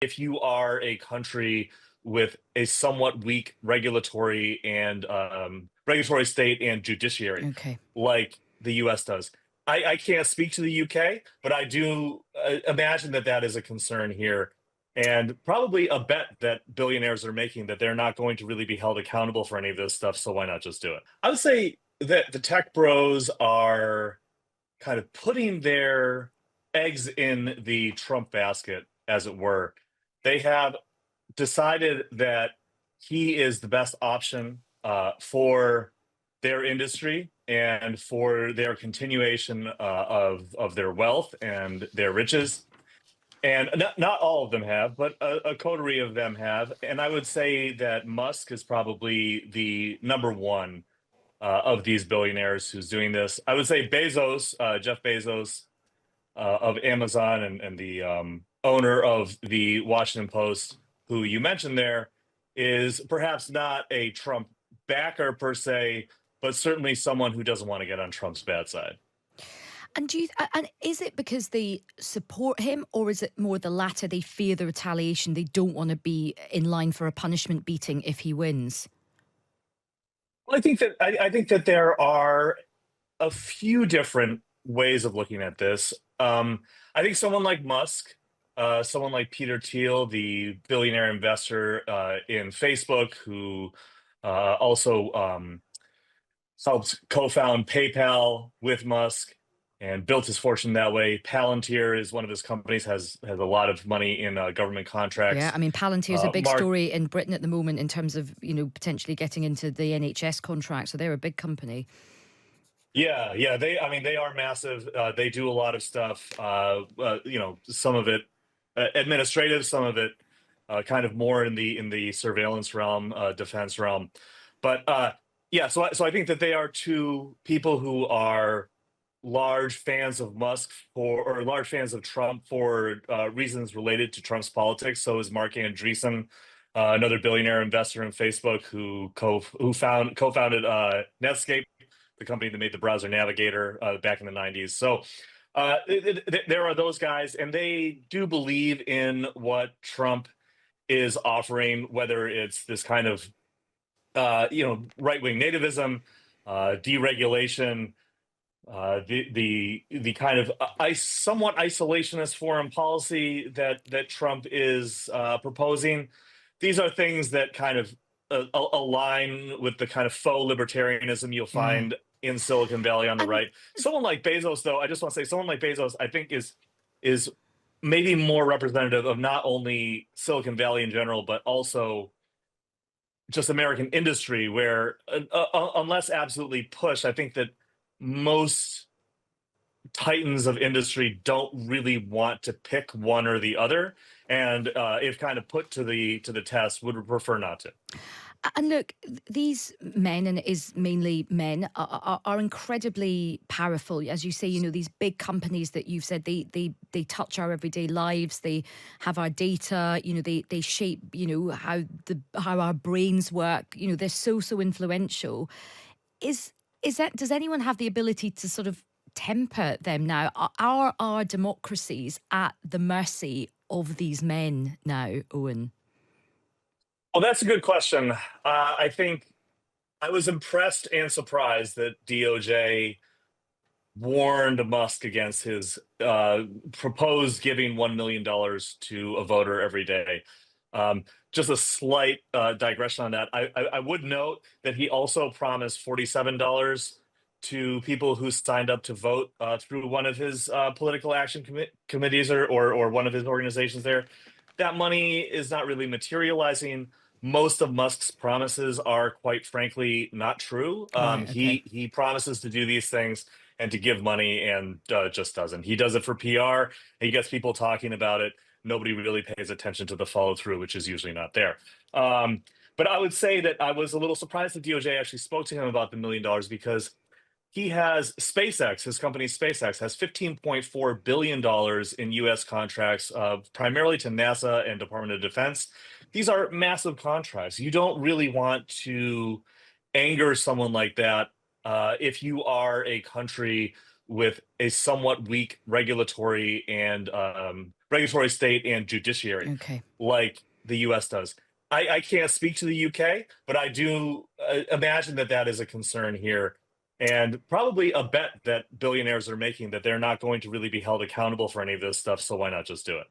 if you are a country with a somewhat weak regulatory state and judiciary, Okay. like the U.S. does. I can't speak to the UK, but I do imagine that that is a concern here, and probably a bet that billionaires are making that they're not going to really be held accountable for any of this stuff. So why not just do it? I would say that the tech bros are kind of putting their eggs in the Trump basket, as it were. They have decided that he is the best option for their industry and for their continuation of their wealth and their riches. And not all of them have, but a coterie of them have. And I would say that Musk is probably the number one of these billionaires who's doing this. I would say Bezos, Jeff Bezos of Amazon and the owner of the Washington Post, who you mentioned there, is perhaps not a Trump backer per se, but certainly someone who doesn't want to get on Trump's bad side. And is it because they support him, or is it more the latter? They fear the retaliation. They don't want to be in line for a punishment beating if he wins. Well, I think that there are a few different ways of looking at this. I think someone like Musk, someone like Peter Thiel, the billionaire investor in Facebook, who also helped co-found PayPal with Musk and built his fortune that way. Palantir is one of his companies, has a lot of money in government Yeah, contracts. I mean, Palantir is a big Mark, story in Britain at the moment in terms of, potentially getting into the NHS contract. So they're a big company. yeah, I mean, they are massive. They do a lot of stuff. Some of it administrative, some of it kind of more in the surveillance realm, defense realm. But yeah, so I think that they are two people who are large fans of Musk or large fans of Trump for reasons related to Trump's politics. So is Mark Andreessen, another billionaire investor in Facebook who co-founded Netscape, the company that made the browser navigator back in the 90s. So there are those guys, and they do believe in what Trump is offering, whether it's this kind of right-wing nativism, deregulation, the kind of somewhat isolationist foreign policy that Trump is proposing. These are things that kind of align with the kind of faux libertarianism you'll Yeah. find in Silicon Valley on the And right. Someone like Bezos, though, I just want to say, someone like Bezos, I think is maybe more representative of not only Silicon Valley in general, but also just American industry, where unless absolutely pushed, I think that most titans of industry don't really want to pick one or the other, and if kind of put to the test, would prefer not to. And look, these men, and it is mainly men, are incredibly powerful. As you say, these big companies that you've said, they touch our everyday lives. They have our data. They shape how our brains work. They're so influential. Is does anyone have the ability to sort of temper them now? Are our democracies at the mercy of these men now, Owen? Well, that's a good question. I think I was impressed and surprised that DOJ warned Musk against his proposed giving $1 million to a voter every day. Just a slight digression on that. I would note that he also promised $47 to people who signed up to vote through one of his political action committees or one of his organizations there. That money is not really materializing. Most of Musk's promises are, quite frankly, not true. Right. Okay. He promises to do these things and to give money and just doesn't. He does it for PR. He gets people talking about it. Nobody really pays attention to the follow through, which is usually not there. But I would say that I was a little surprised that DOJ actually spoke to him about the $1 million, because he has SpaceX, his company SpaceX, has $15.4 billion in US contracts, primarily to NASA and Department of Defense. These are massive contracts. You don't really want to anger someone like that if you are a country with a somewhat weak regulatory state and judiciary Okay. like the US does. I can't speak to the UK, but I do imagine that that is a concern here, and probably a bet that billionaires are making that they're not going to really be held accountable for any of this stuff. So why not just do it?